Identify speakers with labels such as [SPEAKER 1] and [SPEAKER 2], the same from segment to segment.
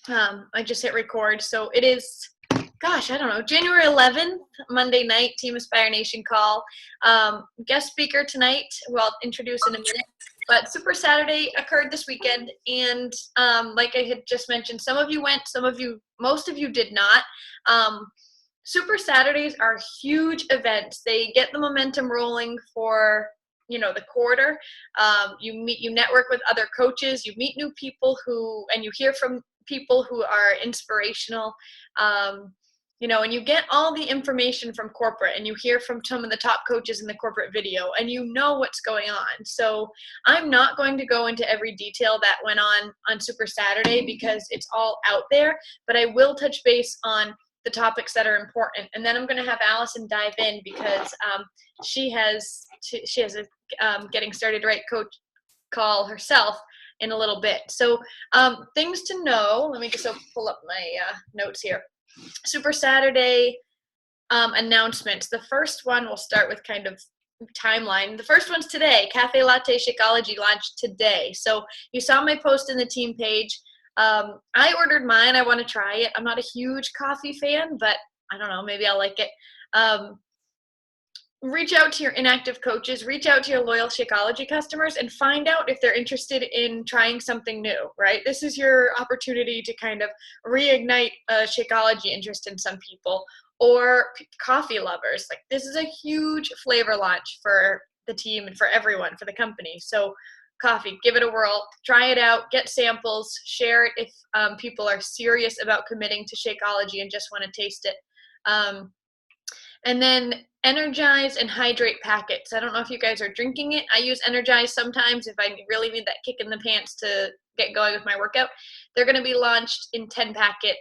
[SPEAKER 1] I just hit record. So it is, gosh, I don't know, January 11th, Monday night, Team Aspire Nation call. Guest speaker tonight, who I'll introduce in a minute. But Super Saturday occurred this weekend, and like I had just mentioned, some of you went, most of you did not. Super Saturdays are huge events. They get the momentum rolling for the quarter. You network with other coaches, you meet new people and you hear from people who are inspirational. And you get all the information from corporate, and you hear from some of the top coaches in the corporate video, and you know what's going on. So I'm not going to go into every detail that went on Super Saturday because it's all out there, but I will touch base on the topics that are important. And then I'm going to have Alison dive in because she has a getting started right coach call herself in a little bit. So things to know. Let me just pull up my notes here. Super Saturday announcements. The first one, we'll start with kind of timeline. The first one's today. Cafe Latte Shakeology launched today. So you saw my post in the team page. I ordered mine. I want to try it. I'm not a huge coffee fan, but I don't know, maybe I'll like it. Reach out to your inactive coaches, reach out to your loyal Shakeology customers, and find out if they're interested in trying something new, right? This is your opportunity to kind of reignite a Shakeology interest in some people, or coffee lovers. Like, this is a huge flavor launch for the team and for everyone, for the company. So coffee, give it a whirl, try it out, get samples, share it if people are serious about committing to Shakeology and just want to taste it. And then Energize and Hydrate packets. I don't know if you guys are drinking it. I use Energize sometimes if I really need that kick in the pants to get going with my workout. They're going to be launched in 10-packet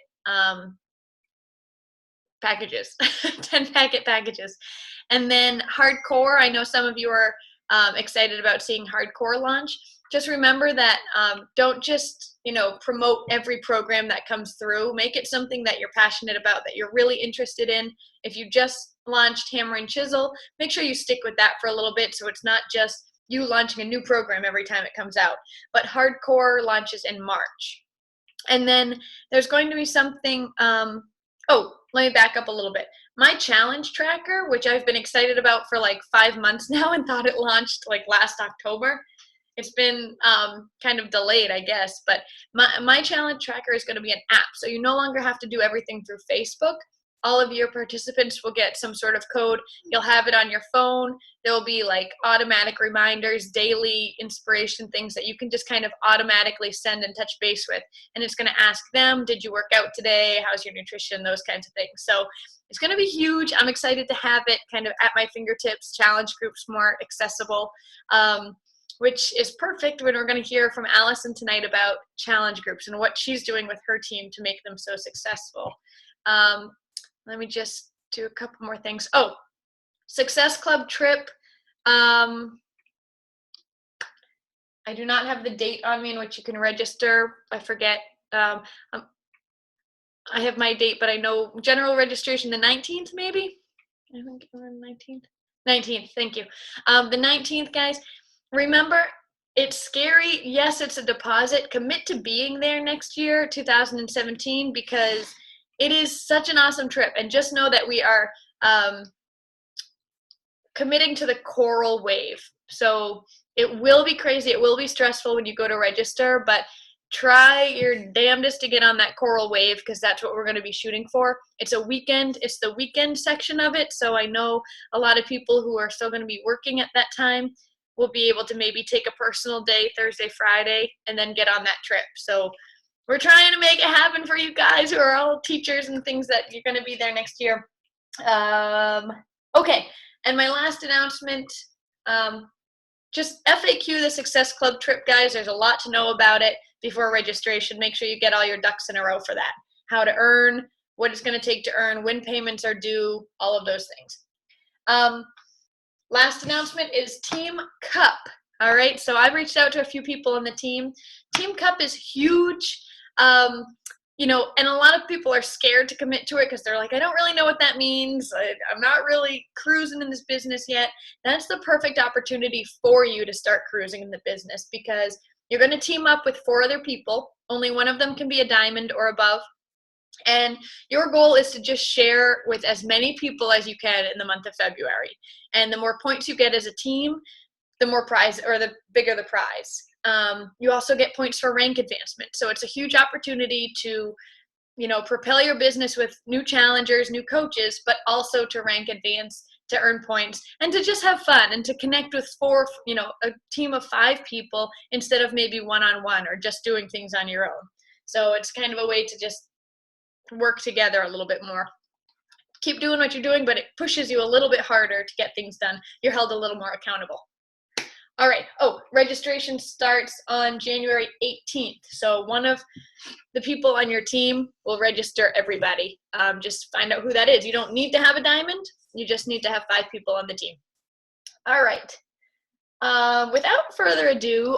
[SPEAKER 1] packages, 10-packet packages. And then Hardcore, I know some of you are excited about seeing Hardcore launch. Just remember that don't just promote every program that comes through. Make it something that you're passionate about, that you're really interested in. If you just launched Hammer and Chisel, make sure you stick with that for a little bit, so it's not just you launching a new program every time it comes out. But Hardcore launches in March. And then there's going to be something, let me back up a little bit. My challenge tracker, which I've been excited about for like 5 months now and thought it launched like last October. It's been kind of delayed, I guess, but my challenge tracker is going to be an app. So you no longer have to do everything through Facebook. All of your participants will get some sort of code. You'll have it on your phone. There will be like automatic reminders, daily inspiration, things that you can just kind of automatically send and touch base with. And it's going to ask them, did you work out today? How's your nutrition? Those kinds of things. So it's going to be huge. I'm excited to have it kind of at my fingertips, challenge groups more accessible. Which is perfect when we're going to hear from Alison tonight about challenge groups and what she's doing with her team to make them so successful. Let me just do a couple more things. Oh, Success Club trip. I do not have the date on me in which you can register. I forget. I have my date, but I know general registration the 19th, maybe? I think we're on 19th. 19th, thank you. The 19th, guys. Remember, it's scary. Yes, it's a deposit. Commit to being there next year, 2017, because it is such an awesome trip. And just know that we are committing to the coral wave. So it will be crazy. It will be stressful when you go to register, but try your damnedest to get on that coral wave, because that's what we're going to be shooting for. It's a weekend. It's the weekend section of it. So I know a lot of people who are still going to be working at that time will be able to maybe take a personal day, Thursday, Friday, and then get on that trip. So we're trying to make it happen for you guys who are all teachers and things that you're going to be there next year. Okay, and my last announcement, just FAQ the Success Club trip, guys. There's a lot to know about it before registration. Make sure you get all your ducks in a row for that. How to earn, what it's going to take to earn, when payments are due, all of those things. Last announcement is Team Cup. All right, so I've reached out to a few people on the team. Team Cup is huge. And a lot of people are scared to commit to it because they're like, I don't really know what that means. I'm not really cruising in this business yet. That's the perfect opportunity for you to start cruising in the business, because You're going to team up with 4 other people. Only one of them can be a diamond or above. And your goal is to just share with as many people as you can in the month of February. And the more points you get as a team, the more prize, or the bigger the prize. You also get points for rank advancement. So it's a huge opportunity to, propel your business with new challengers, new coaches, but also to rank advance, to earn points, and to just have fun and to connect with a team of 5 people instead of maybe one-on-one or just doing things on your own. So it's kind of a way to just work together a little bit more. Keep doing what you're doing, but it pushes you a little bit harder to get things done. You're held a little more accountable. All right. Oh, registration starts on January 18th. So one of the people on your team will register everybody. Just find out who that is. You don't need to have a diamond. You just need to have 5 people on the team. All right. Without further ado,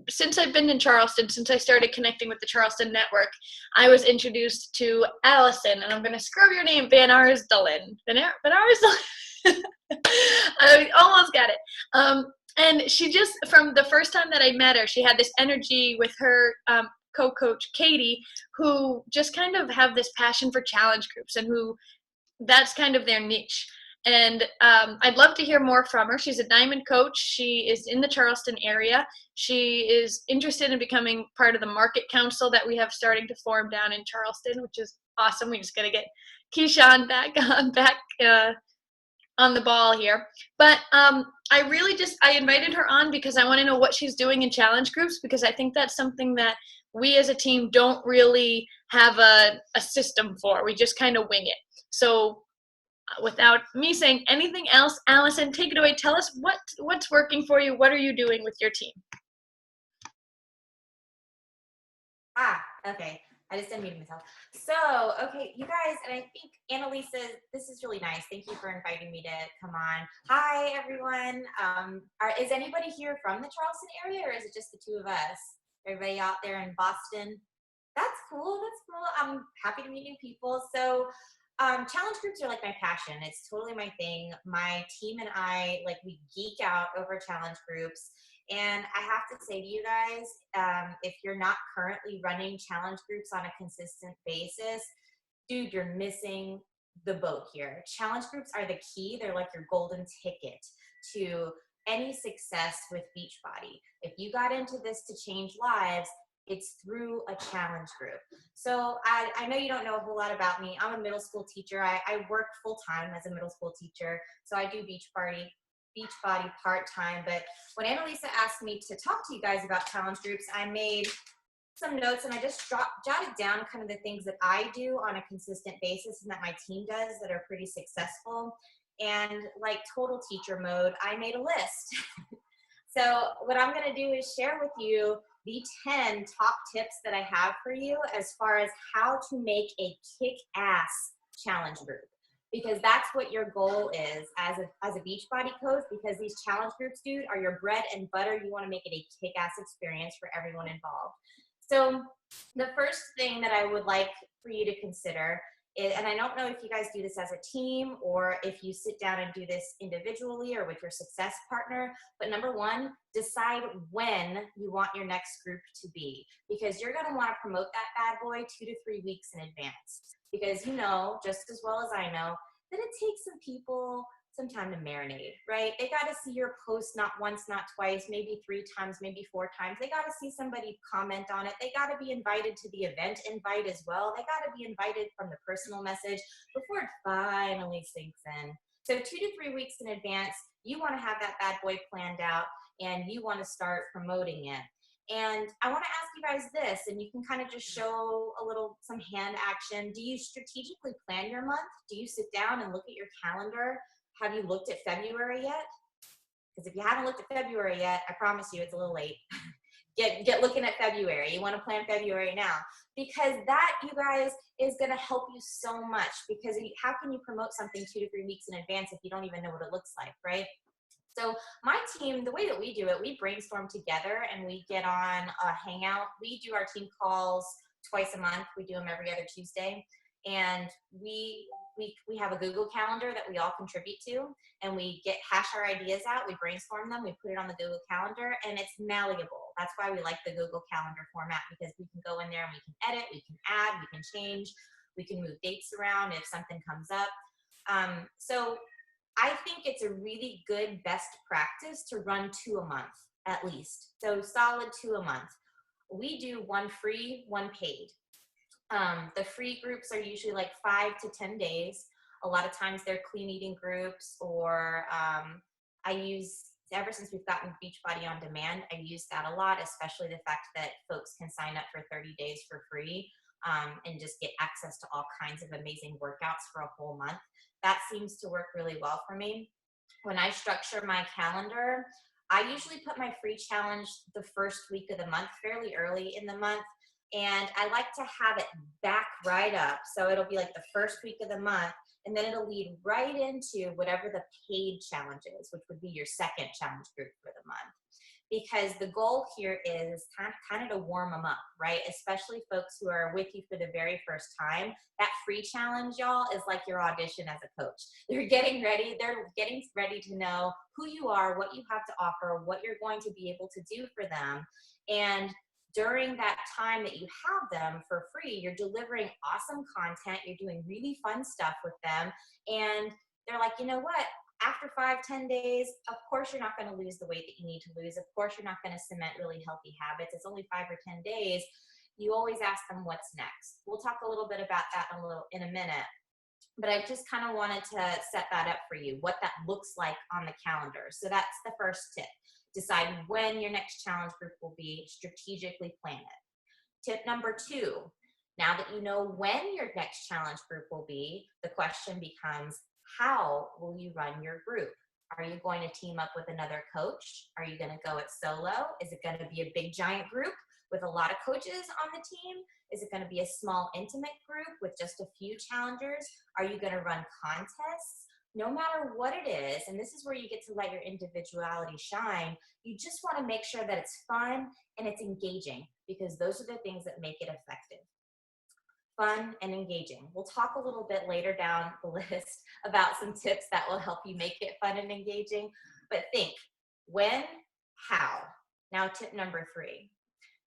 [SPEAKER 1] since I've been in Charleston, since I started connecting with the Charleston network, I was introduced to Alison, and I'm going to scrub your name, VanArsdalen. VanArsdalen. I almost got it. And she just, from the first time that I met her, she had this energy with her co-coach, Katie, who just kind of have this passion for challenge groups, and who that's kind of their niche. And I'd love to hear more from her. She's a diamond coach. She is in the Charleston area. She is interested in becoming part of the market council that we have starting to form down in Charleston, which is awesome. We just got to get Keyshawn back on the ball here. But I invited her on because I want to know what she's doing in challenge groups, because I think that's something that we as a team don't really have a system for. We just kind of wing it. So without me saying anything else, Alison, take it away. Tell us what's working for you. What are you doing with your team?
[SPEAKER 2] Okay. I just unmuted myself. So, okay, you guys, and I think Annalisa, this is really nice. Thank you for inviting me to come on. Hi, everyone. Is anybody here from the Charleston area, or is it just the 2 of us? Everybody out there in Boston? That's cool. That's cool. I'm happy to meet new people. So, challenge groups are like my passion. It's totally my thing. My team and I, we geek out over challenge groups. And I have to say to you guys, if you're not currently running challenge groups on a consistent basis, dude, you're missing the boat here. Challenge groups are the key. They're like your golden ticket to any success with Beachbody. If you got into this to change lives, it's through a challenge group. So I know you don't know a whole lot about me. I'm a middle school teacher. I work full-time as a middle school teacher. So I do Beachbody part-time. But when Annalisa asked me to talk to you guys about challenge groups, I made some notes, and I just jotted down kind of the things that I do on a consistent basis and that my team does that are pretty successful. And like total teacher mode, I made a list. So what I'm going to do is share with you the 10 top tips that I have for you as far as how to make a kick-ass challenge group. Because that's what your goal is as a Beachbody coach, because these challenge groups, dude, are your bread and butter. You want to make it a kick-ass experience for everyone involved. So the first thing that I would like for you to consider is, and I don't know if you guys do this as a team or if you sit down and do this individually or with your success partner, but number 1, decide when you want your next group to be, because you're going to want to promote that bad boy 2 to 3 weeks in advance. Because you know, just as well as I know, that it takes some people some time to marinate, right? They got to see your post not once, not twice, maybe 3 times, maybe 4 times. They got to see somebody comment on it. They got to be invited to the event invite as well. They got to be invited from the personal message before it finally sinks in. So 2 to 3 weeks in advance, you want to have that bad boy planned out and you want to start promoting it. And I want to ask you guys this, and you can kind of just show some hand action. Do you strategically plan your month? Do you sit down and look at your calendar? Have you looked at February yet? Because if you haven't looked at February yet, I promise you it's a little late. Get looking at February. You want to plan February now. Because that, you guys, is going to help you so much. Because how can you promote something 2 to 3 weeks in advance if you don't even know what it looks like, right? So my team, the way that we do it, we brainstorm together and we get on a hangout. We do our team calls twice a month. We do them every other Tuesday. And we have a Google Calendar that we all contribute to, and we hash our ideas out. We brainstorm them. We put it on the Google Calendar, and it's malleable. That's why we like the Google Calendar format, because we can go in there and we can edit, we can add, we can change, we can move dates around if something comes up. So I think it's a really good best practice to run 2 a month at least. So solid 2 a month. We do 1 free, 1 paid. The free groups are usually like 5 to 10 days. A lot of times they're clean eating groups, or I use, ever since we've gotten Beachbody on demand, I use that a lot, especially the fact that folks can sign up for 30 days for free and just get access to all kinds of amazing workouts for a whole month. That seems to work really well for me. When I structure my calendar, I usually put my free challenge the first week of the month, fairly early in the month. And I like to have it back right up. So it'll be like the first week of the month, and then it'll lead right into whatever the paid challenge is, which would be your second challenge group for the month. Because the goal here is kind of to warm them up, right? Especially folks who are with you for the very first time. That free challenge, y'all, is like your audition as a coach. They're getting ready to know who you are, what you have to offer, what you're going to be able to do for them. And during that time that you have them for free, you're delivering awesome content, you're doing really fun stuff with them, and they're like, you know what? After 5-10 days, of course you're not going to lose the weight that you need to lose. Of course you're not going to cement really healthy habits. It's only 5 or 10 days. You always ask them what's next. We'll talk a little bit about that in a minute. But I just kind of wanted to set that up for you, what that looks like on the calendar. So that's the first tip. Decide when your next challenge group will be, strategically plan it. Tip number 2, now that you know when your next challenge group will be, the question becomes, how will you run your group? Are you going to team up with another coach? Are you going to go it solo? Is it going to be a big giant group with a lot of coaches on the team? Is it going to be a small intimate group with just a few challengers? Are you going to run contests? No matter what it is, and this is where you get to let your individuality shine, you just want to make sure that it's fun and it's engaging, because those are the things that make it effective. Fun and engaging. We'll talk a little bit later down the list about some tips that will help you make it fun and engaging, but think, when, how. Now, tip number 3.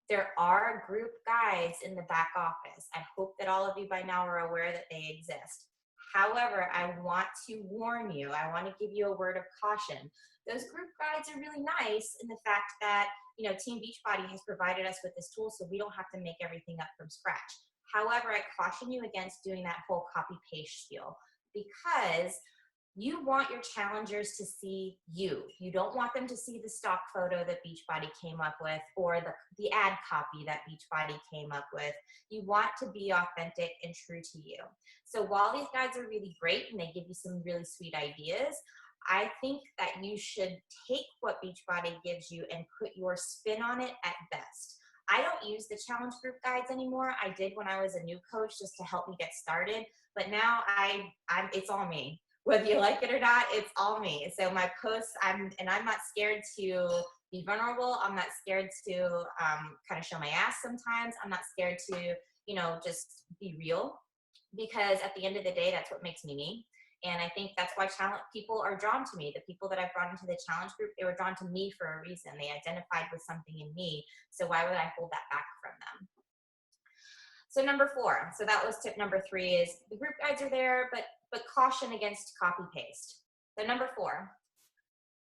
[SPEAKER 2] There are group guides in the back office. I hope that all of you by now are aware that they exist. However, I want to warn you, I want to give you a word of caution. Those group guides are really nice in the fact that, you know, Team Beachbody has provided us with this tool so we don't have to make everything up from scratch. However, I caution you against doing that whole copy-paste spiel, because you want your challengers to see you. You don't want them to see the stock photo that Beachbody came up with, or the ad copy that Beachbody came up with. You want to be authentic and true to you. So while these guides are really great and they give you some really sweet ideas, I think that you should take what Beachbody gives you and put your spin on it at best. I don't use the challenge group guides anymore. I did when I was a new coach just to help me get started, but now it's all me. Whether you like it or not, it's all me. So my posts, I'm not scared to be vulnerable. I'm not scared to kind of show my ass sometimes. I'm not scared to, you know, just be real, because at the end of the day, that's what makes me me. And I think that's why people are drawn to me. The people that I've brought into the challenge group, they were drawn to me for a reason. They identified with something in me. So why would I hold that back from them? So number 4, so that was tip number 3, is the group guides are there, but caution against copy paste. So number 4,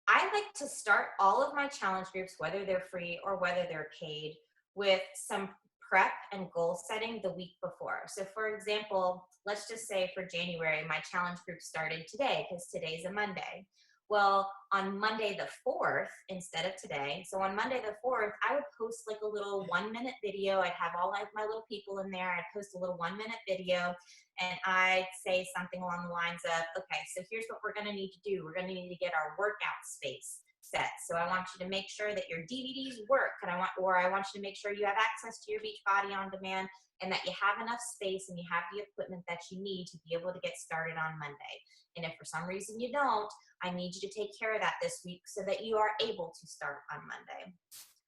[SPEAKER 2] I like to start all of my challenge groups, whether they're free or whether they're paid, with some prep and goal setting the week before. So for example, let's just say for January, my challenge group started today because today's a Monday. Well, on Monday the 4th, instead of today, so on Monday the 4th, I would post like a little 1-minute video. I'd have all my little people in there. I'd post a little 1-minute video, and I'd say something along the lines of, okay, so here's what we're going to need to do. We're going to need to get our workout space set. So I want you to make sure that your DVDs work, and I want you to make sure you have access to your Beachbody on demand, and that you have enough space and you have the equipment that you need to be able to get started on Monday. And if for some reason you don't, I need you to take care of that this week so that you are able to start on Monday.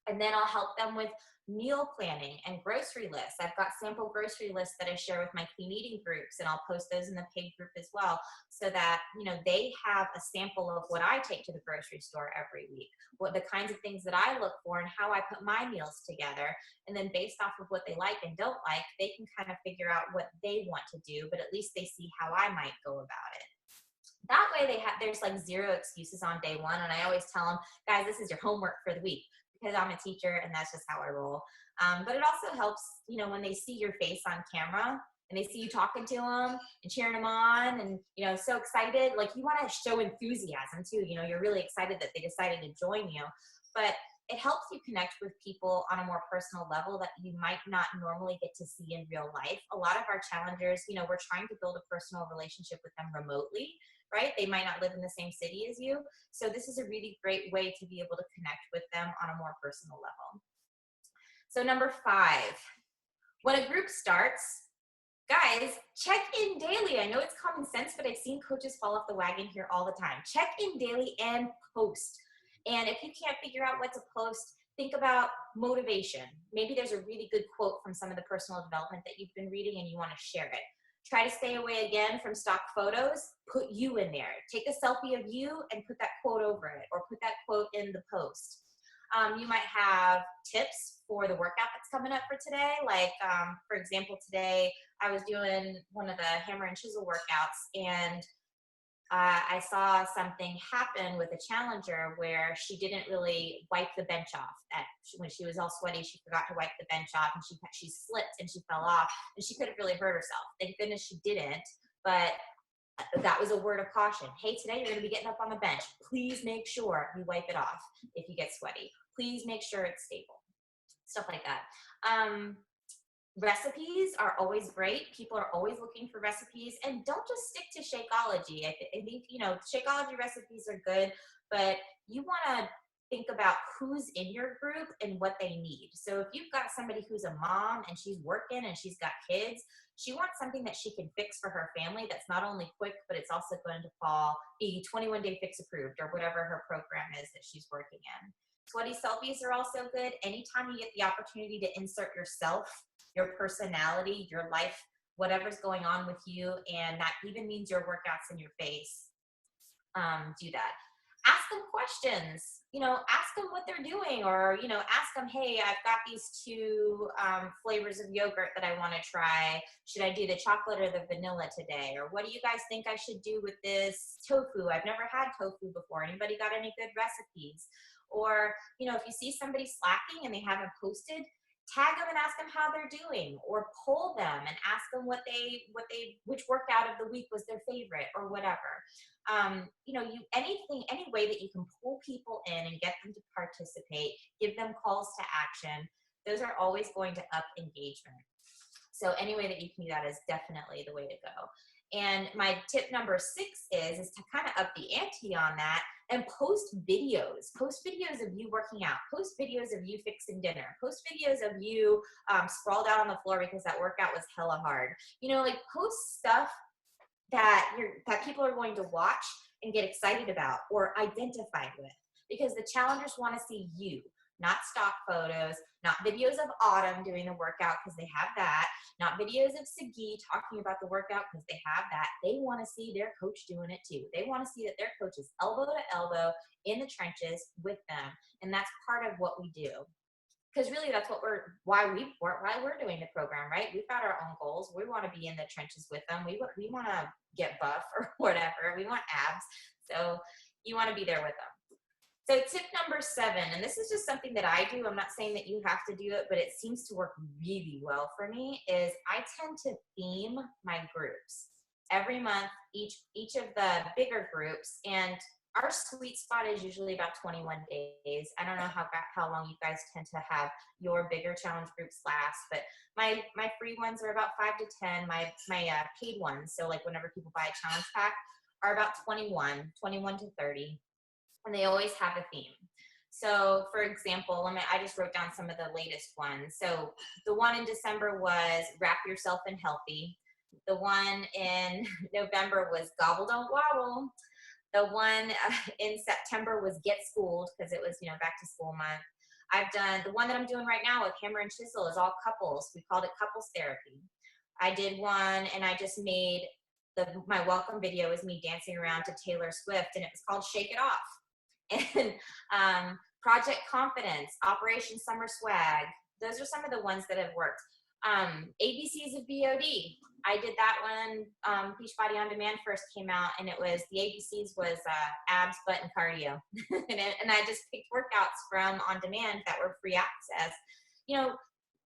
[SPEAKER 2] And then I'll help them with meal planning and grocery lists. I've got sample grocery lists that I share with my clean eating groups, and I'll post those in the paid group as well, so that, you know, they have a sample of what I take to the grocery store every week, what the kinds of things that I look for and how I put my meals together. And then based off of what they like and don't like, they can kind of figure out what they want to do, but at least they see how I might go about it. That way there's like zero excuses on day one. And I always tell them, guys, this is your homework for the week, because I'm a teacher and that's just how I roll. But it also helps, you know, when they see your face on camera and they see you talking to them and cheering them on and, you know, so excited, like you want to show enthusiasm too. You know, you're really excited that they decided to join you, but it helps you connect with people on a more personal level that you might not normally get to see in real life. A lot of our challengers, you know, we're trying to build a personal relationship with them remotely, right? They might not live in the same city as you. So this is a really great way to be able to connect with them on a more personal level. So number 5, when a group starts, guys, check in daily. I know it's common sense, but I've seen coaches fall off the wagon here all the time. Check in daily and post. And if you can't figure out what to post, think about motivation. Maybe there's a really good quote from some of the personal development that you've been reading and you want to share it. Try to stay away again from stock photos. Put you in there. Take a selfie of you and put that quote over it, or put that quote in the post. You might have tips for the workout that's coming up for today. Like, for example, today I was doing one of the hammer and chisel workouts, and I saw something happen with a challenger where she didn't really wipe the bench off. When she was all sweaty, she forgot to wipe the bench off, and she slipped and she fell off, and she could have really hurt herself. Thank goodness she didn't, but that was a word of caution. Hey, today you're going to be getting up on the bench. Please make sure you wipe it off if you get sweaty. Please make sure it's stable. Stuff like that. Recipes are always great. People are always looking for recipes, and don't just stick to Shakeology. I think, you know, Shakeology recipes are good, but you want to think about who's in your group and what they need. So if you've got somebody who's a mom and she's working and she's got kids, she wants something that she can fix for her family that's not only quick, but it's also going to be 21-day fix approved, or whatever her program is that she's working in. Sweaty selfies are also good. Anytime you get the opportunity to insert yourself, your personality, your life, whatever's going on with you, and that even means your workouts in your face, do that. Ask them questions, you know, ask them what they're doing, or, you know, ask them, hey, I've got these 2 flavors of yogurt that I want to try. Should I do the chocolate or the vanilla today? Or what do you guys think I should do with this tofu? I've never had tofu before. Anybody got any good recipes? Or, you know, if you see somebody slacking and they haven't posted, tag them and ask them how they're doing, or poll them and ask them which workout of the week was their favorite, or whatever. You know, any way that you can pull people in and get them to participate, give them calls to action, those are always going to up engagement. So any way that you can do that is definitely the way to go. And my tip number 6 is to kind of up the ante on that and post videos. Post videos of you working out. Post videos of you fixing dinner. Post videos of you sprawled out on the floor because that workout was hella hard. You know, like post stuff that people are going to watch and get excited about or identify with, because the challengers want to see you, not stock photos, not videos of Autumn doing the workout because they have that, not videos of Sagi talking about the workout because they have that. They want to see their coach doing it too. They want to see that their coach is elbow to elbow in the trenches with them, and that's part of what we do. Because really, that's why we're doing the program, right? We've got our own goals. We want to be in the trenches with them. We want to get buff or whatever. We want abs. So you want to be there with them. So tip number 7, and this is just something that I do. I'm not saying that you have to do it, but it seems to work really well for me, is I tend to theme my groups. Every month, each of the bigger groups, and our sweet spot is usually about 21 days. I don't know how long you guys tend to have your bigger challenge groups last, but my free ones are about 5 to 10. My paid ones, so like whenever people buy a challenge pack, are about 21 to 30, and they always have a theme. So for example, I just wrote down some of the latest ones. So the one in December was Wrap Yourself in Healthy. The one in November was Gobble Don't Wobble. The one in September was Get Schooled, because it was, back to school month. I've done the one that I'm doing right now with hammer and chisel is all couples. We called it couples therapy. I did one and I just made my welcome video was me dancing around to Taylor Swift, and it was called Shake It Off. And Project Confidence, Operation Summer Swag. Those are some of the ones that have worked. ABCs of BOD. I did that when Beachbody On Demand first came out, and it was the ABCs was abs, butt, and cardio. and I just picked workouts from On Demand that were free access. You know,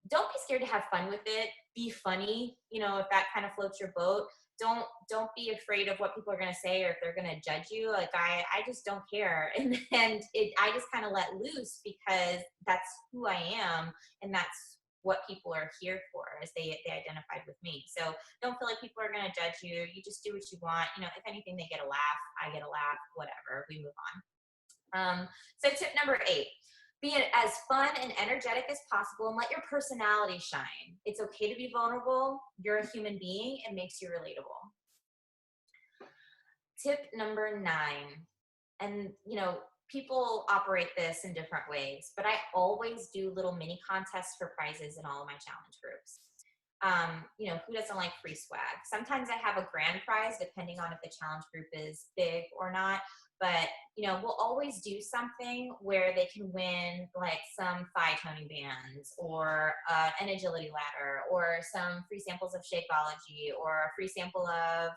[SPEAKER 2] don't be scared to have fun with it. Be funny. You know, if that kind of floats your boat. Don't be afraid of what people are going to say or if they're going to judge you. Like I just don't care. And I just kind of let loose because that's who I am. And that's what people are here for, as they identified with me. So don't feel like people are going to judge you. You just do what you want. You know, if anything, they get a laugh, I get a laugh, whatever, we move on. So tip number 8, be as fun and energetic as possible and let your personality shine. It's okay to be vulnerable. You're a human being. It makes you relatable. Tip number 9, and you know, people operate this in different ways, but I always do little mini contests for prizes in all of my challenge groups. You know, who doesn't like free swag? Sometimes I have a grand prize depending on if the challenge group is big or not. But, you know, we'll always do something where they can win like some thigh toning bands or an agility ladder or some free samples of Shakeology or a free sample of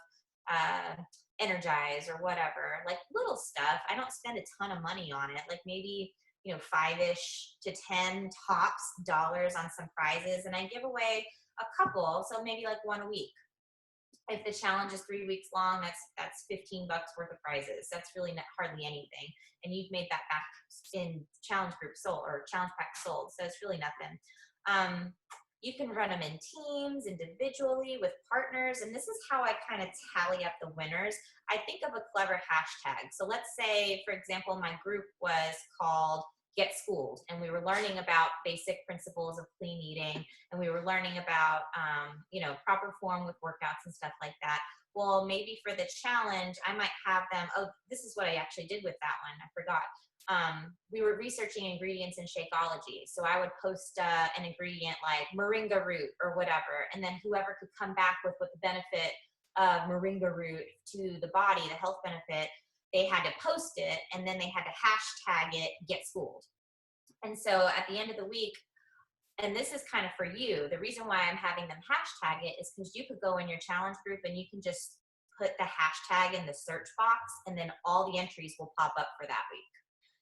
[SPEAKER 2] Energize or whatever, like little stuff. I don't spend a ton of money on it. Like maybe, you know, 5-ish to 10 tops dollars on some prizes. And I give away a couple. So maybe like one a week. If the challenge is 3 weeks long, that's $15 worth of prizes. That's really not hardly anything. And you've made that back in challenge group sold or challenge pack sold. So it's really nothing. You can run them in teams, individually, with partners. And this is how I kind of tally up the winners. I think of a clever hashtag. So let's say, for example, my group was called Get Schooled, and we were learning about basic principles of clean eating, and we were learning about you know, proper form with workouts and stuff like that. Well, maybe for the challenge, I might have them, oh, this is what I actually did with that one, I forgot. We were researching ingredients in Shakeology, so I would post an ingredient like moringa root or whatever, and then whoever could come back with what the benefit of moringa root to the body, the health benefit, they had to post it, and then they had to hashtag it Get Schooled. And so at the end of the week, and this is kind of for you, the reason why I'm having them hashtag it is because you could go in your challenge group and you can just put the hashtag in the search box, and then all the entries will pop up for that week.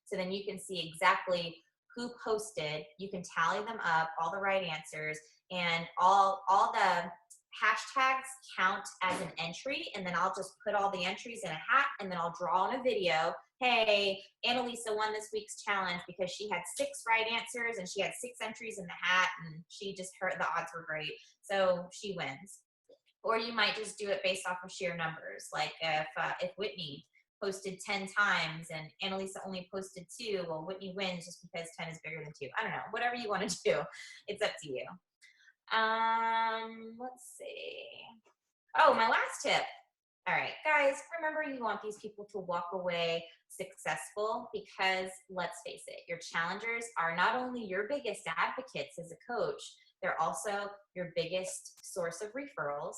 [SPEAKER 2] So then you can see exactly who posted, you can tally them up, all the right answers, and all the hashtags count as an entry, and then I'll just put all the entries in a hat, and then I'll draw on a video. Hey, Annalisa won this week's challenge because she had 6 right answers and she had 6 entries in the hat, and she just heard the odds were great, so she wins. Or you might just do it based off of sheer numbers, like if Whitney posted 10 times and Annalisa only posted 2, well, Whitney wins just because 10 is bigger than 2. I don't know, whatever you want to do, it's up to you. Let's see. Oh, my last tip. All right, guys, remember you want these people to walk away successful, because let's face it, your challengers are not only your biggest advocates as a coach, they're also your biggest source of referrals,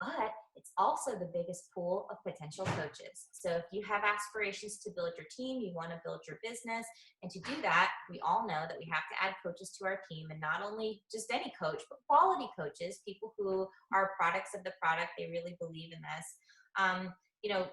[SPEAKER 2] but it's also the biggest pool of potential coaches. So if you have aspirations to build your team, you want to build your business, and to do that, we all know that we have to add coaches to our team, and not only just any coach, but quality coaches, people who are products of the product, they really believe in this. You know,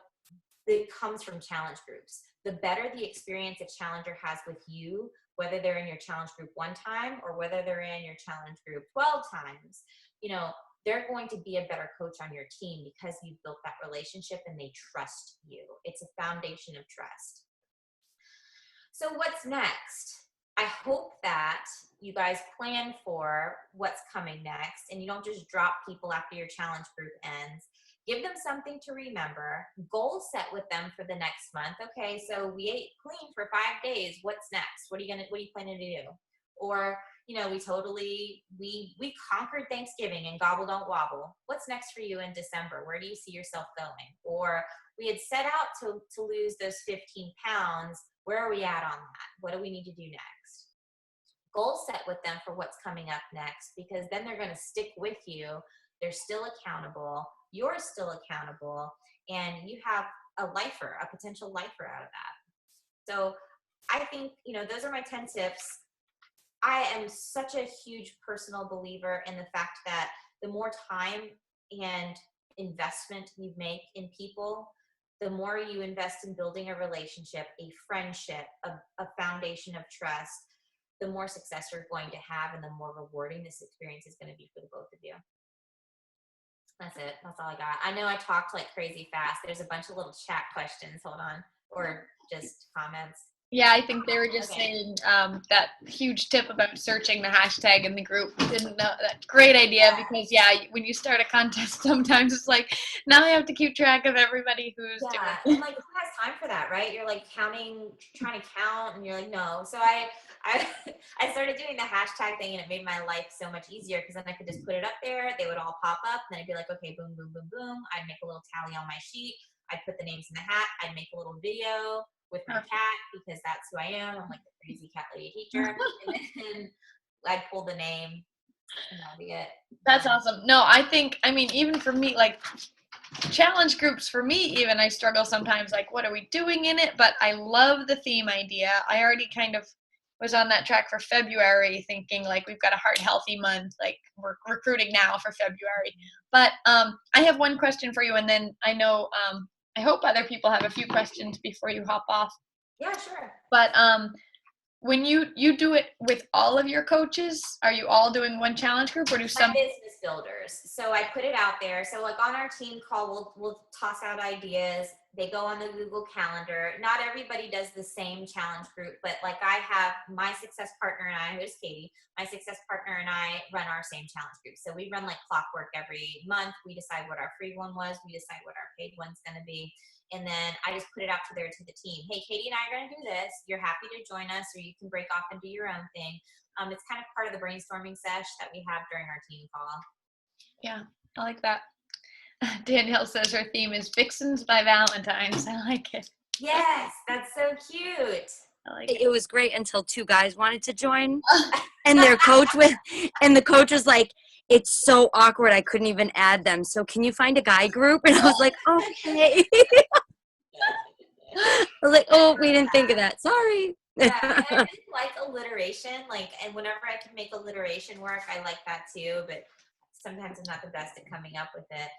[SPEAKER 2] it comes from challenge groups. The better the experience a challenger has with you, whether they're in your challenge group 1 time or whether they're in your challenge group 12 times, you know, they're going to be a better coach on your team because you've built that relationship and they trust you. It's a foundation of trust. So what's next? I hope that you guys plan for what's coming next and you don't just drop people after your challenge group ends. Give them something to remember. Goal set with them for the next month. Okay, so we ate clean for 5 days. What's next? What are you planning to do? Or, you know, we conquered Thanksgiving and gobble don't wobble. What's next for you in December? Where do you see yourself going? Or we had set out to lose those 15 pounds. Where are we at on that? What do we need to do next? goal set with them for what's coming up next, because then they're going to stick with you. They're still accountable. You're still accountable, and you have a lifer, a potential lifer out of that. So I think, those are my 10 tips. I am such a huge personal believer in the fact that the more time and investment you make in people, the more you invest in building a relationship, a friendship, a foundation of trust, the more success you're going to have and the more rewarding this experience is going to be for the both of you. That's it. That's all I got. I know I talked like crazy fast. There's a bunch of little chat questions. Hold on. Or just comments.
[SPEAKER 1] Yeah, I think they were just saying that huge tip about searching the hashtag in the group. Didn't know that. Great idea, because when you start a contest, sometimes it's like, now I have to keep track of everybody who's doing it.
[SPEAKER 2] And like, who has time for that, right? You're like trying to count, and you're like, no. So I started doing the hashtag thing, and it made my life so much easier, because then I could just put it up there. They would all pop up, and then I'd be like, okay, boom, boom, boom, boom. I'd make a little tally on my sheet. I'd put the names in the hat. I'd make a little video with my cat, because that's who I am. I'm like the crazy cat lady teacher. And then I'd pull the name, and that'll be it.
[SPEAKER 1] That's awesome. No, I mean, even for me, like challenge groups for me, even I struggle sometimes, like, what are we doing in it? But I love the theme idea. I already kind of was on that track for February, thinking like, we've got a heart healthy month, like we're recruiting now for February. But I have one question for you, and then I know I hope other people have a few questions before you hop off.
[SPEAKER 2] Yeah, sure.
[SPEAKER 1] But when you do it with all of your coaches, are you all doing one challenge group, or do some
[SPEAKER 2] business builders? So I put it out there. So like on our team call, we'll toss out ideas. They go on the Google Calendar. Not everybody does the same challenge group, but like I have my success partner and I, who's Katie, my success partner and I run our same challenge group. So we run like clockwork every month. We decide what our free one was. We decide what our paid one's going to be. And then I just put it out to the team. Hey, Katie and I are going to do this. You're happy to join us, or you can break off and do your own thing. It's kind of part of the brainstorming sesh that we have during our team call.
[SPEAKER 1] Yeah, I like that. Danielle says her theme is Vixens by Valentine's. I like it.
[SPEAKER 2] Yes, that's so cute.
[SPEAKER 1] I like it.
[SPEAKER 3] It was great until two guys wanted to join, and the coach was like, it's so awkward, I couldn't even add them. So can you find a guy group? And I was like, okay. I was like, oh, we didn't think of that. Sorry.
[SPEAKER 2] Yeah, and I really like alliteration. And whenever I can make alliteration work, I like that too. But sometimes I'm not the best at coming up with it.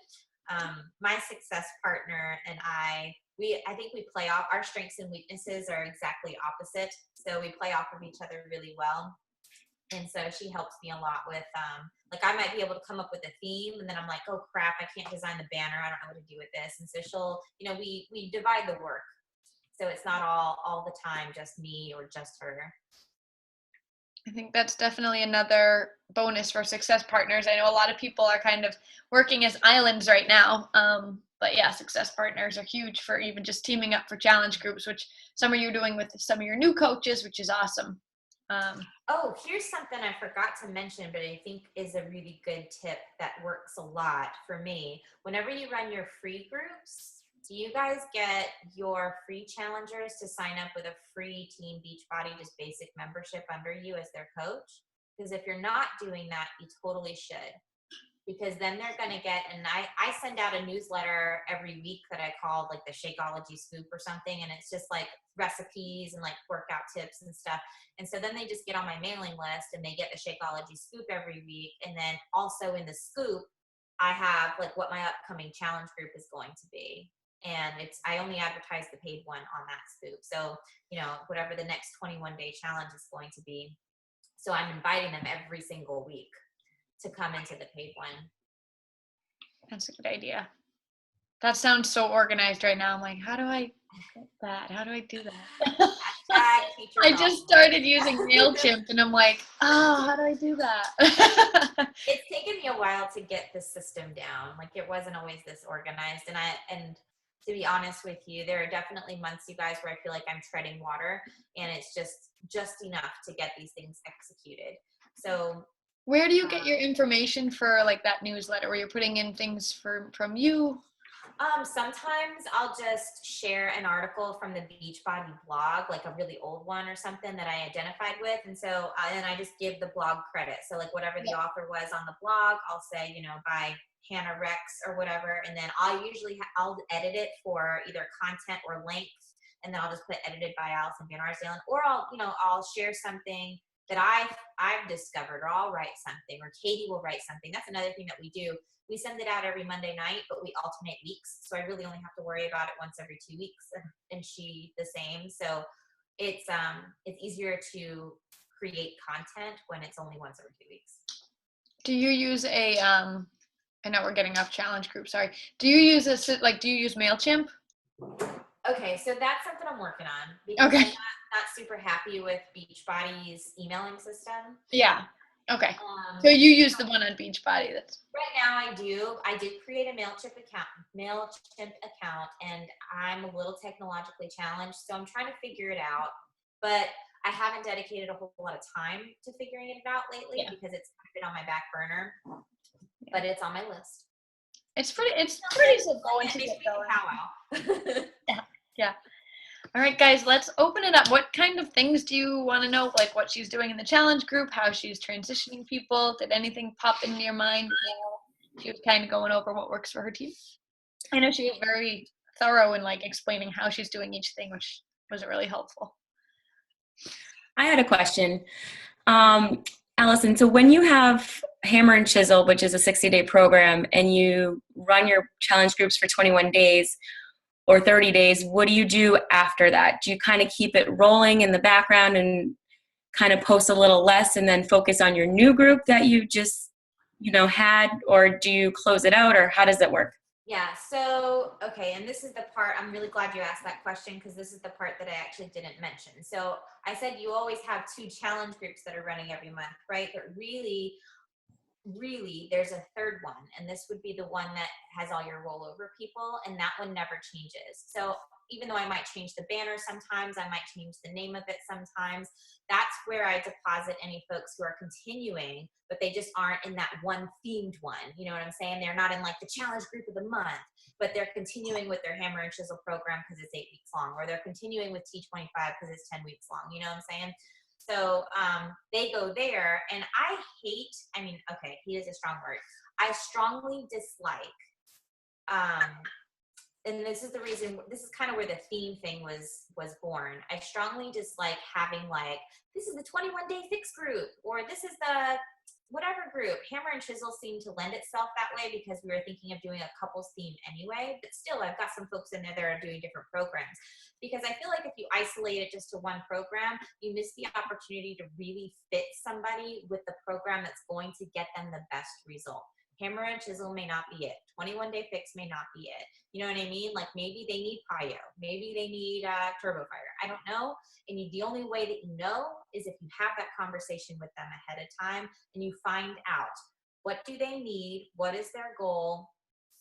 [SPEAKER 2] My success partner and I think we play off. Our strengths and weaknesses are exactly opposite. So we play off of each other really well. And so she helps me a lot with, I might be able to come up with a theme, and then I'm like, oh crap, I can't design the banner. I don't know what to do with this. And so she'll, we divide the work. So it's not all the time just me or just her.
[SPEAKER 1] I think that's definitely another bonus for success partners. I know a lot of people are kind of working as islands right now. But yeah, success partners are huge for even just teaming up for challenge groups, which some of you are doing with some of your new coaches, which is awesome.
[SPEAKER 2] Here's something I forgot to mention, but I think is a really good tip that works a lot for me. Whenever you run your free groups, do you guys get your free challengers to sign up with a free Team Beachbody, just basic membership under you as their coach? Because if you're not doing that, you totally should. Because then they're going to get, and I send out a newsletter every week that I call like the Shakeology Scoop or something. And it's just like recipes and like workout tips and stuff. And so then they just get on my mailing list and they get the Shakeology Scoop every week. And then also in the scoop, I have like what my upcoming challenge group is going to be. And I only advertise the paid one on that scoop. So, whatever the next 21-day challenge is going to be. So I'm inviting them every single week to come into the paid one.
[SPEAKER 1] That's a good idea. That sounds so organized right now. I'm like, how do I get that? How do I do that? I just started using MailChimp, and I'm like, oh, how do I do that?
[SPEAKER 2] It's taken me a while to get the system down. Like, it wasn't always this organized. And to be honest with you, there are definitely months, you guys, where I feel like I'm treading water, and it's just enough to get these things executed. So
[SPEAKER 1] where do you get your information for like that newsletter where you're putting in things from you?
[SPEAKER 2] Sometimes I'll just share an article from the Beachbody blog, like a really old one or something that I identified with. And so, and I just give the blog credit. So like whatever the author was on the blog, I'll say, by Hannah Rex or whatever. And then I'll edit it for either content or length. And then I'll just put edited by Alison VanArsdalen, or I'll share something that I've discovered, or I'll write something, or Katie will write something. That's another thing that we do. We send it out every Monday night, but we alternate weeks. So I really only have to worry about it once every 2 weeks, and she the same. So it's easier to create content when it's only once every 2 weeks.
[SPEAKER 1] Do you use I know we're getting off challenge group, sorry. Do you use MailChimp?
[SPEAKER 2] Okay, so that's something I'm working on, because
[SPEAKER 1] Okay.
[SPEAKER 2] I'm not super happy with Beachbody's emailing system.
[SPEAKER 1] Yeah. Okay. So you use the one on Beachbody.
[SPEAKER 2] Right now I do. I did create a MailChimp account, and I'm a little technologically challenged, so I'm trying to figure it out. But I haven't dedicated a whole lot of time to figuring it out lately, because it's been on my back burner. But it's on my list.
[SPEAKER 1] It's pretty simple once you get going. Yeah. All right, guys, let's open it up. What kind of things do you want to know? Like what she's doing in the challenge group, how she's transitioning people? Did anything pop into your mind while she was kind of going over what works for her team? I know she was very thorough in like explaining how she's doing each thing, which was really helpful.
[SPEAKER 4] I had a question. Alison, so when you have Hammer and Chisel, which is a 60-day program, and you run your challenge groups for 21 days or 30 days, what do you do after that? Do you kind of keep it rolling in the background and kind of post a little less and then focus on your new group that you just, had, or do you close it out, or how does that work?
[SPEAKER 2] Yeah, so, okay, and this is the part, I'm really glad you asked that question, because this is the part that I actually didn't mention. So I said you always have 2 challenge groups that are running every month, right? But really, there's a third one, and this would be the one that has all your rollover people, and that one never changes. So even though I might change the banner sometimes, I might change the name of it sometimes, that's where I deposit any folks who are continuing, but they just aren't in that one themed one. You know what I'm saying? They're not in like the challenge group of the month, but they're continuing with their Hammer and Chisel program because it's 8 weeks long, or they're continuing with T25 because it's 10 weeks long. You know what I'm saying? So they go there, and hate is a strong word. I strongly dislike, and this is the reason, this is kind of where the theme thing was born. I strongly dislike having like, this is the 21-day fix group, or this is the whatever group. Hammer and Chisel seemed to lend itself that way because we were thinking of doing a couples theme anyway, but still I've got some folks in there that are doing different programs, because I feel like if you isolate it just to one program, you miss the opportunity to really fit somebody with the program that's going to get them the best result. Hammer and Chisel may not be it. 21-day fix may not be it. You know what I mean? Like maybe they need Pio. Maybe they need Turbo Fire. I don't know. And the only way that you know is if you have that conversation with them ahead of time and you find out what do they need, what is their goal,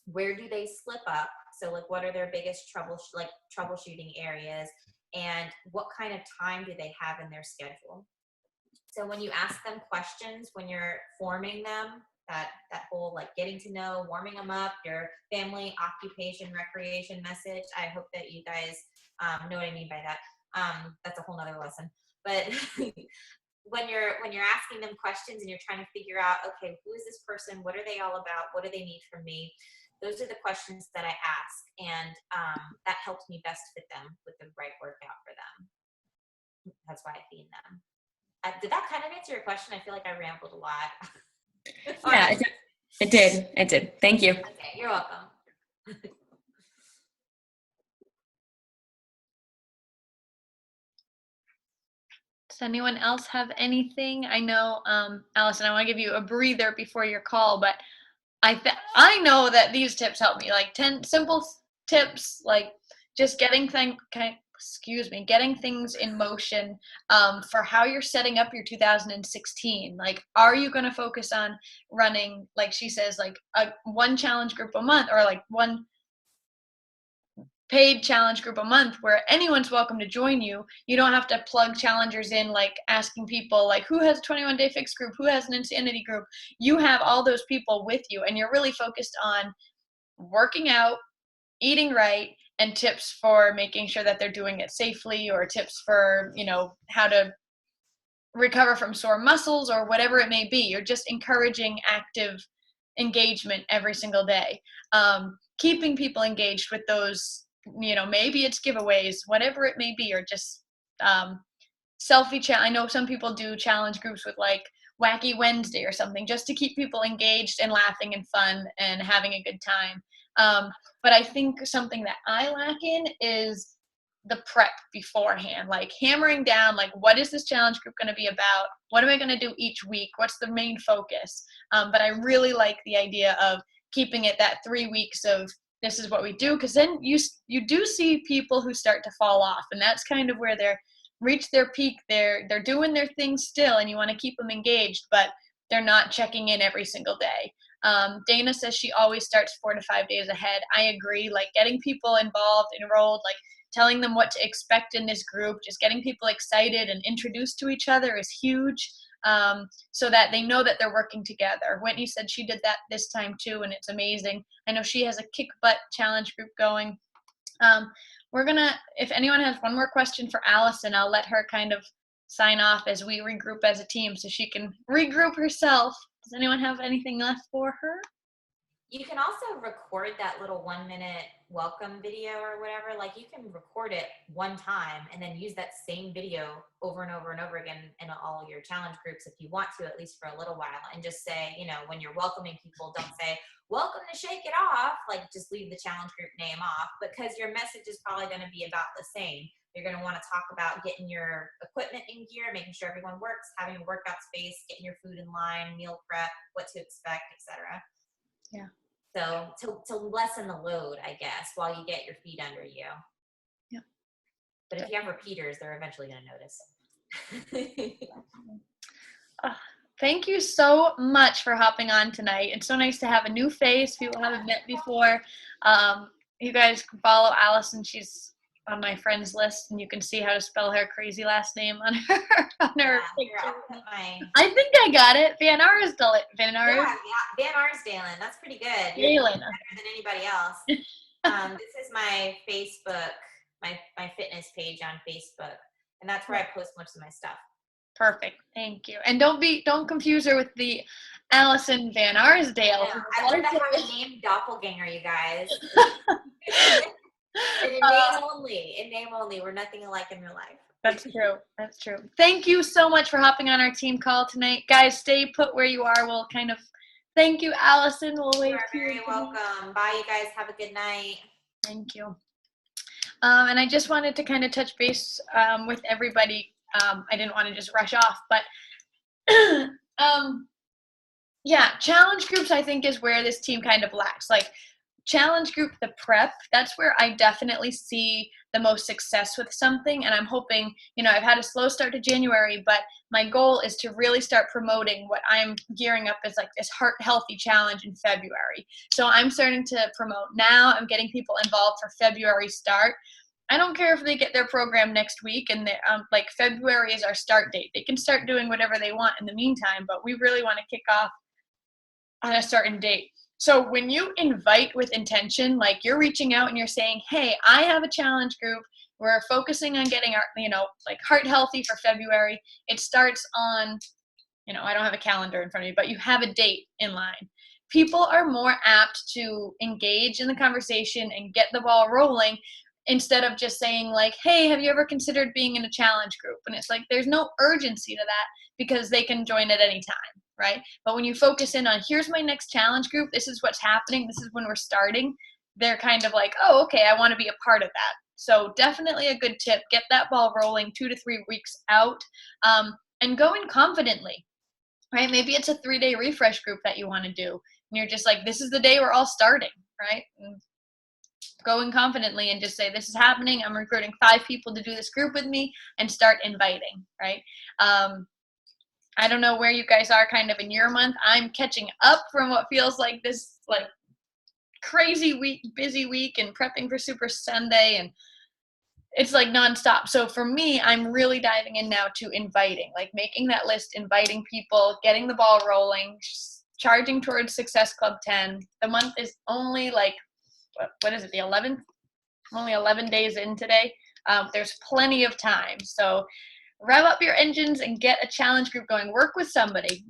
[SPEAKER 2] where do they slip up, so like what are their biggest troubleshooting areas, and what kind of time do they have in their schedule. So when you ask them questions, when you're forming them, that whole like getting to know, warming them up, your family, occupation, recreation message. I hope that you guys know what I mean by that. That's a whole nother lesson. But when you're asking them questions and you're trying to figure out, okay, who is this person? What are they all about? What do they need from me? Those are the questions that I ask, and that helps me best fit them with the right workout for them. That's why I feed them. Did that kind of answer your question? I feel like I rambled a lot.
[SPEAKER 4] Yeah, it did. Thank you.
[SPEAKER 2] Okay, you're welcome.
[SPEAKER 1] Does anyone else have anything? I know, Alison, I want to give you a breather before your call, but I know that these tips help me. Like 10 simple tips, like just getting getting things in motion for how you're setting up your 2016. Like, are you going to focus on running, like she says, like one challenge group a month, or like one paid challenge group a month where anyone's welcome to join you? You don't have to plug challengers in, like asking people like who has a 21-day fix group, who has an insanity group. You have all those people with you, and you're really focused on working out, eating right and tips for making sure that they're doing it safely, or tips for, how to recover from sore muscles or whatever it may be. You're just encouraging active engagement every single day. Keeping people engaged with those, maybe it's giveaways, whatever it may be, or just selfie chat. I know some people do challenge groups with like Wacky Wednesday or something, just to keep people engaged and laughing and fun and having a good time. But I think something that I lack in is the prep beforehand, like hammering down, like, what is this challenge group going to be about? What am I going to do each week? What's the main focus? But I really like the idea of keeping it that 3 weeks of this is what we do, because then you do see people who start to fall off, and that's kind of where they're reach their peak. They're doing their thing still, and you want to keep them engaged, but they're not checking in every single day. Dana says she always starts 4 to 5 days ahead. I agree. Like, getting people involved, enrolled, like telling them what to expect in this group, just getting people excited and introduced to each other is huge, so that they know that they're working together. Whitney said she did that this time too, and it's amazing. I know she has a kick butt challenge group going. If anyone has one more question for Alison, I'll let her kind of sign off as we regroup as a team so she can regroup herself. Does anyone have anything left for her?
[SPEAKER 2] You can also record that little 1-minute welcome video or whatever. Like, you can record it one time and then use that same video over and over and over again in all your challenge groups if you want to, at least for a little while. And just say, when you're welcoming people, don't say, welcome to Shake It Off. Like, just leave the challenge group name off, because your message is probably going to be about the same. You're going to want to talk about getting your equipment in gear, making sure everyone works, having a workout space, getting your food in line, meal prep, what to expect, etc.
[SPEAKER 1] Yeah.
[SPEAKER 2] So to lessen the load, I guess, while you get your feet under you.
[SPEAKER 1] Yeah.
[SPEAKER 2] But if you have repeaters, they're eventually going to notice.
[SPEAKER 1] Thank you so much for hopping on tonight. It's so nice to have a new face, people haven't met before. You guys can follow Alison. She's on my friends list, and you can see how to spell her crazy last name on her picture. I think I got it. VanArsdalen.
[SPEAKER 2] Yeah, VanArsdalen. That's pretty good. You're better than anybody else. This is my Facebook, my fitness page on Facebook, and that's where I post most of my stuff.
[SPEAKER 1] Perfect. Thank you. And don't confuse her with the Alison VanArsdalen.
[SPEAKER 2] Yeah, I learned to have a name doppelganger, you guys. In name only. We're nothing alike in real life.
[SPEAKER 1] That's true. That's true. Thank you so much for hopping on our team call tonight. Guys, stay put where you are. We'll kind of thank you, Alison. We'll wait.
[SPEAKER 2] You're very welcome. Bye, you guys. Have a good night.
[SPEAKER 1] Thank you. And I just wanted to kind of touch base with everybody. I didn't want to just rush off, but yeah, challenge groups I think is where this team kind of lacks. Like, challenge group, the prep, that's where I definitely see the most success with something. And I'm hoping, I've had a slow start to January, but my goal is to really start promoting what I'm gearing up as like this heart healthy challenge in February. So I'm starting to promote now. I'm getting people involved for February start. I don't care if they get their program next week, and like February is our start date. They can start doing whatever they want in the meantime, but we really want to kick off on a certain date. So when you invite with intention, like you're reaching out and you're saying, hey, I have a challenge group. We're focusing on getting our, like heart healthy for February. It starts on, I don't have a calendar in front of me, but you have a date in line. People are more apt to engage in the conversation and get the ball rolling, instead of just saying like, hey, have you ever considered being in a challenge group? And it's like, there's no urgency to that, because they can join at any time, right? But when you focus in on, here's my next challenge group, this is what's happening, this is when we're starting, they're kind of like, oh, okay, I want to be a part of that. So definitely a good tip, get that ball rolling 2 to 3 weeks out, and go in confidently, right? Maybe it's a 3-day refresh group that you want to do, and you're just like, this is the day we're all starting, right? And go in confidently and just say, this is happening. I'm recruiting 5 people to do this group with me, and start inviting, right? I don't know where you guys are kind of in your month. I'm catching up from what feels like this like crazy week, busy week, and prepping for Super Sunday, and it's like nonstop. So for me, I'm really diving in now to inviting, like making that list, inviting people, getting the ball rolling, charging towards Success Club 10. The month is only like what is it, the 11th? Only 11 days in today. There's plenty of time. So rev up your engines and get a challenge group going. Work with somebody.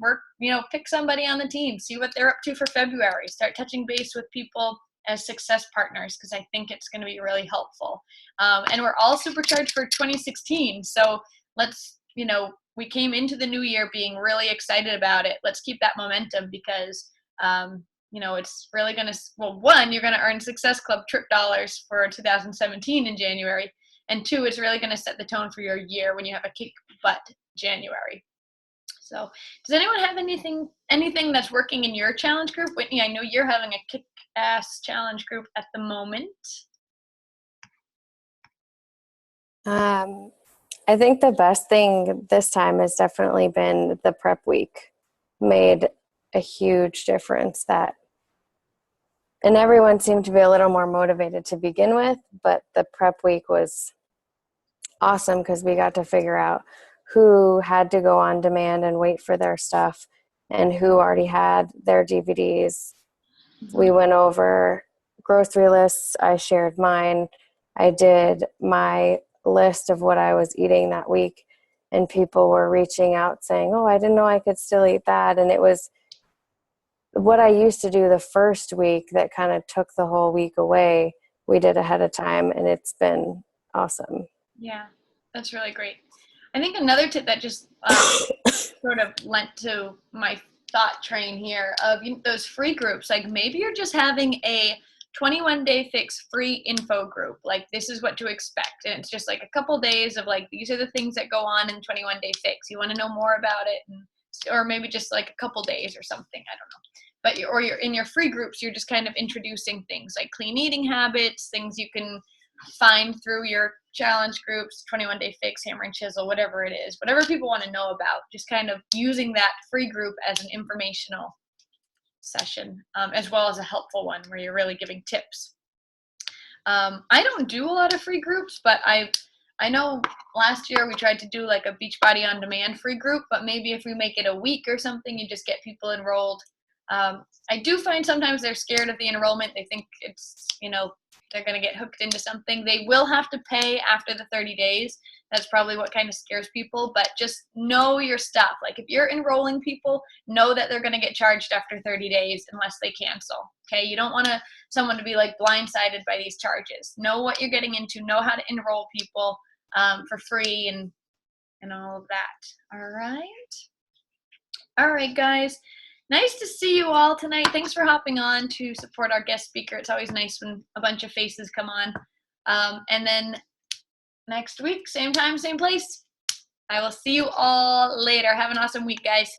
[SPEAKER 1] Pick somebody on the team. See what they're up to for February. Start touching base with people as success partners, because I think it's going to be really helpful. And we're all supercharged for 2016. So let's, we came into the new year being really excited about it. Let's keep that momentum, because it's really going to, one, you're going to earn Success Club trip dollars for 2017 in January. And two, it's really going to set the tone for your year when you have a kick butt January. So does anyone have anything that's working in your challenge group? Whitney, I know you're having a kick-ass challenge group at the moment.
[SPEAKER 5] I think the best thing this time has definitely been the prep week. Made a huge difference and everyone seemed to be a little more motivated to begin with, but the prep week was awesome because we got to figure out who had to go on demand and wait for their stuff and who already had their DVDs. We went over grocery lists. I shared mine. I did my list of what I was eating that week, and people were reaching out saying, oh, I didn't know I could still eat that. And it was what I used to do the first week that kind of took the whole week away. We did ahead of time, and it's been awesome.
[SPEAKER 1] Yeah, that's really great. I think another tip that just sort of lent to my thought train here of those free groups, like maybe you're just having a 21 Day Fix free info group, like this is what to expect, and it's just like a couple days of like, these are the things that go on in 21 Day Fix. You want to know more about it, or maybe just like a couple days or something, I don't know. But you're in your free groups, you're just kind of introducing things like clean eating habits, things you can find through your challenge groups, 21 Day Fix, Hammer and Chisel, whatever it is, whatever people want to know about, just kind of using that free group as an informational session, as well as a helpful one where you're really giving tips. I don't do a lot of free groups, but I know last year we tried to do like a Beachbody on Demand free group, but maybe if we make it a week or something, you just get people enrolled. I do find sometimes they're scared of the enrollment. They think it's, they're going to get hooked into something. They will have to pay after the 30 days. That's probably what kind of scares people, but just know your stuff. Like if you're enrolling people, know that they're going to get charged after 30 days unless they cancel. Okay. You don't want someone to be like blindsided by these charges. Know what you're getting into, know how to enroll people, for free and all of that. All right. All right, guys. Nice to see you all tonight. Thanks for hopping on to support our guest speaker. It's always nice when a bunch of faces come on. And then next week, same time, same place. I will see you all later. Have an awesome week, guys.